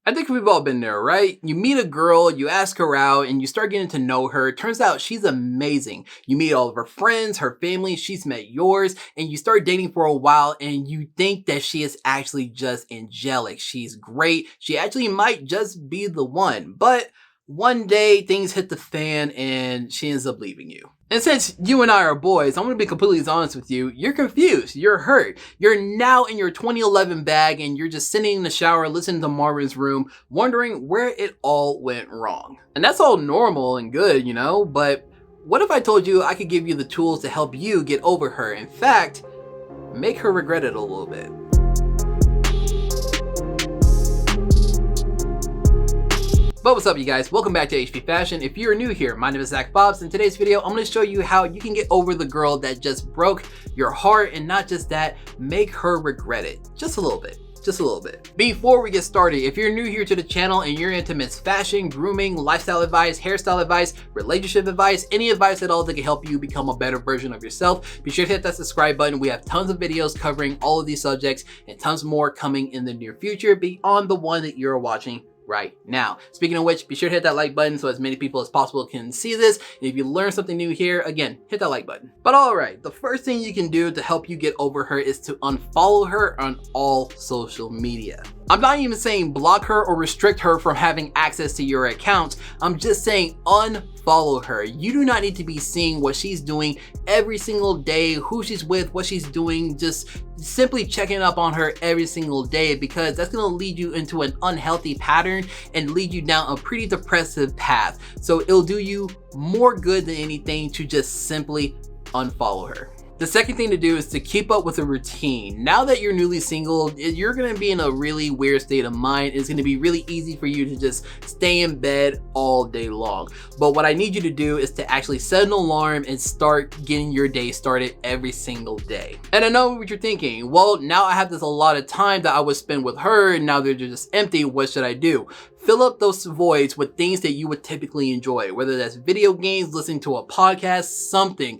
I think we've all been there, right? You meet a girl, you ask her out, and you start getting to know her. Turns out she's amazing. You meet all of her friends, her family, she's met yours, and you start dating for a while and you think that she is actually just angelic. She's great. She actually might just be the one. But one day things hit the fan and she ends up leaving you. And since you and I are boys, I'm going to be completely honest with you. You're confused. You're hurt. You're now in your 2011 bag and you're just sitting in the shower listening to Marvin's Room, wondering where it all went wrong. And that's all normal and good, you know, but what if I told you I could give you the tools to help you get over her? In fact, make her regret it a little bit. But what's up, you guys? Welcome back to HB Fashion. If you're new here, my name is Zach Bobs. In today's video, I'm going to show you how you can get over the girl that just broke your heart, and not just that, make her regret it. Just a little bit. Just a little bit. Before we get started, if you're new here to the channel and you're into men's fashion, grooming, lifestyle advice, hairstyle advice, relationship advice, any advice at all that can help you become a better version of yourself, be sure to hit that subscribe button. We have tons of videos covering all of these subjects and tons more coming in the near future beyond the one that you're watching right now. Speaking of which, be sure to hit that like button so as many people as possible can see this. And if you learn something new here, again, hit that like button. But all right, the first thing you can do to help you get over her is to unfollow her on all social media. I'm not even saying block her or restrict her from having access to your accounts. I'm just saying unfollow her. You do not need to be seeing what she's doing every single day, who she's with, what she's doing, just simply checking up on her every single day, because that's going to lead you into an unhealthy pattern and lead you down a pretty depressive path. So it'll do you more good than anything to just simply unfollow her. The second thing to do is to keep up with a routine. Now that you're newly single, you're going to be in a really weird state of mind. It's going to be really easy for you to just stay in bed all day long. But what I need you to do is to actually set an alarm and start getting your day started every single day. And I know what you're thinking. Well, now I have this a lot of time that I would spend with her and now they're just empty. What should I do? Fill up those voids with things that you would typically enjoy, whether that's video games, listening to a podcast, something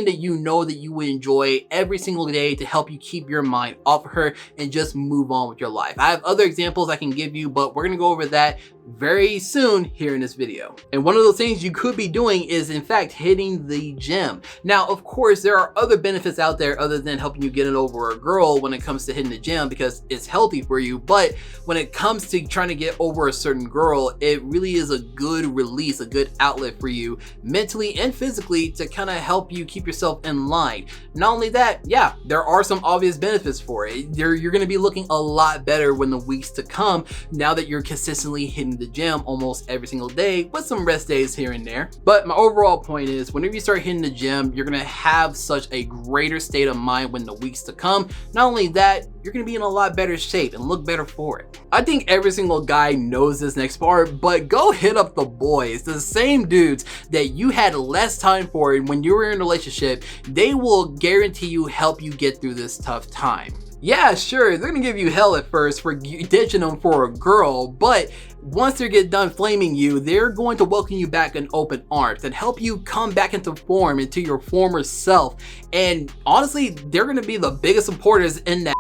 that you know that you would enjoy every single day to help you keep your mind off of her and just move on with your life. I have other examples I can give you, but we're gonna go over that very soon here in this video. And one of those things you could be doing is in fact hitting the gym. Now, of course, there are other benefits out there other than helping you get it over a girl when it comes to hitting the gym, because it's healthy for you. But when it comes to trying to get over a certain girl, it really is a good release, a good outlet for you mentally and physically to kind of help you keep yourself in line. Not only that, yeah, there are some obvious benefits for it. You're going to be looking a lot better when the weeks to come, now that you're consistently hitting the gym almost every single day with some rest days here and there. But my overall point is, whenever you start hitting the gym, you're going to have such a greater state of mind when the weeks to come. Not only that, you're going to be in a lot better shape and look better for it. I think every single guy knows this next part, but go hit up the boys, the same dudes that you had less time for when you were in a relationship. They will guarantee you help you get through this tough time. Yeah, sure, they're gonna give you hell at first for ditching them for a girl, but once they get done flaming you, they're going to welcome you back in open arms and help you come back into form, into your former self. And honestly, they're gonna be the biggest supporters in that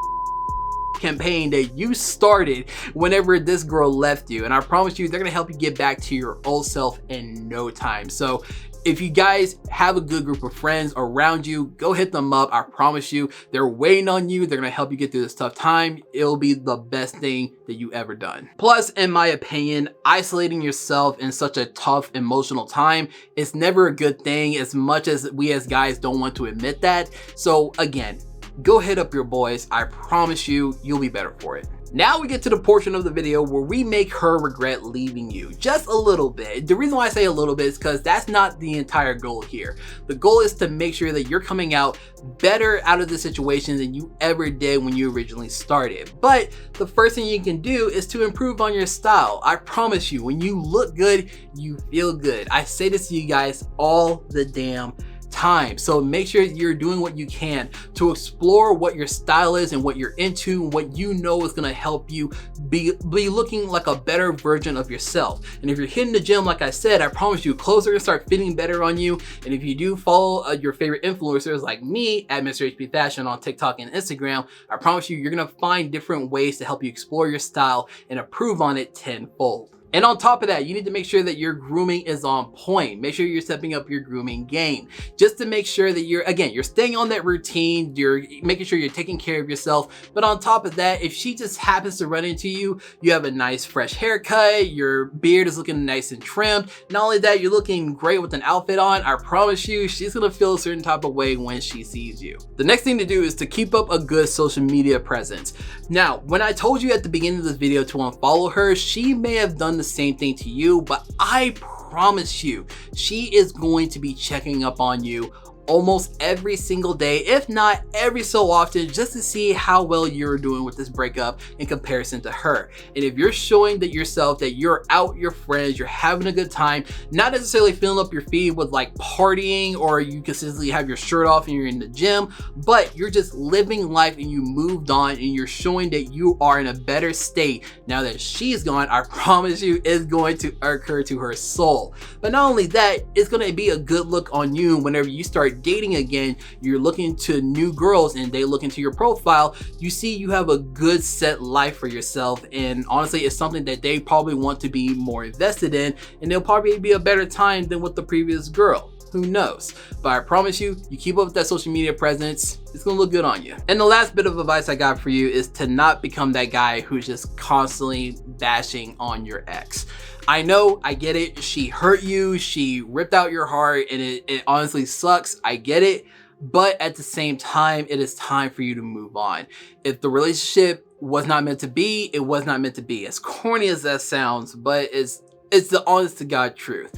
campaign that you started whenever this girl left you. And I promise you, they're gonna help you get back to your old self in no time. So if you guys have a good group of friends around you, go hit them up. I promise you, they're waiting on you. They're gonna help you get through this tough time. It'll be the best thing that you ever done. Plus, in my opinion, isolating yourself in such a tough emotional time is never a good thing, as much as we as guys don't want to admit that. So again, go hit up your boys. I promise you, you'll be better for it. Now we get to the portion of the video where we make her regret leaving you just a little bit. The reason why I say a little bit is because that's not the entire goal here. The goal is to make sure that you're coming out better out of the situation than you ever did when you originally started. But the first thing you can do is to improve on your style. I promise you, when you look good, you feel good. I say this to you guys all the damn time. So make sure you're doing what you can to explore what your style is and what you're into, what you know is gonna help you be looking like a better version of yourself. And if you're hitting the gym, like I said, I promise you clothes are gonna start fitting better on you. And if you do follow your favorite influencers like me at mrhbfashion on TikTok and Instagram, I promise you, you're gonna find different ways to help you explore your style and improve on it tenfold. And on top of that, you need to make sure that your grooming is on point. Make sure you're stepping up your grooming game just to make sure that you're staying on that routine, you're making sure you're taking care of yourself. But on top of that, if she just happens to run into you, you have a nice fresh haircut, your beard is looking nice and trimmed. Not only that, you're looking great with an outfit on. I promise you, she's gonna feel a certain type of way when she sees you. The next thing to do is to keep up a good social media presence. Now, when I told you at the beginning of this video to unfollow her, she may have done the same thing to you, but I promise you, she is going to be checking up on you almost every single day, if not every so often, just to see how well you're doing with this breakup in comparison to her. And if you're showing that yourself that you're out with your friends, you're having a good time, not necessarily filling up your feed with like partying, or you consistently have your shirt off and you're in the gym, but you're just living life and you moved on and you're showing that you are in a better state now that she's gone, I promise you it's going to irk her to her soul. But not only that, it's going to be a good look on you whenever you start dating again, you're looking to new girls and they look into your profile, you see you have a good set life for yourself, and honestly it's something that they probably want to be more invested in, and they'll probably be a better time than with the previous girl. Who knows? But I promise you, you keep up with that social media presence, it's gonna look good on you. And the last bit of advice I got for you is to not become that guy who's just constantly bashing on your ex. I know, I get it, she hurt you, she ripped out your heart, and it honestly sucks, I get it, but at the same time, it is time for you to move on. If the relationship was not meant to be, it was not meant to be. As corny as that sounds, but it's the honest to God truth.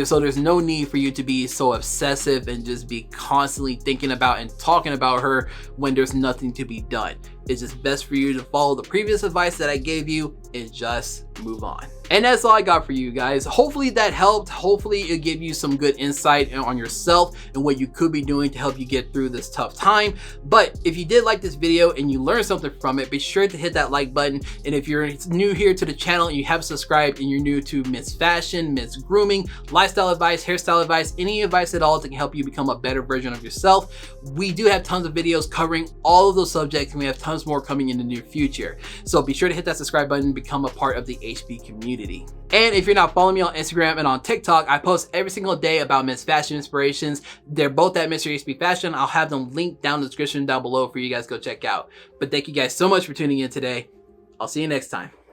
So there's no need for you to be so obsessive and just be constantly thinking about and talking about her when there's nothing to be done. It's just best for you to follow the previous advice that I gave you and just move on. And that's all I got for you guys. Hopefully that helped. Hopefully it gave you some good insight on yourself and what you could be doing to help you get through this tough time. But if you did like this video and you learned something from it, be sure to hit that like button. And if you're new here to the channel and you have subscribed and you're new to Miss Fashion, Miss Grooming, lifestyle advice, hairstyle advice, any advice at all that can help you become a better version of yourself, we do have tons of videos covering all of those subjects, and we have tons more coming in the near future. So be sure to hit that subscribe button and become a part of the HB community. And if you're not following me on Instagram and on TikTok, I post every single day about Miss Fashion inspirations. They're both at Mr. HB Fashion. I'll have them linked down in the description down below for you guys to go check out. But thank you guys so much for tuning in today. I'll see you next time.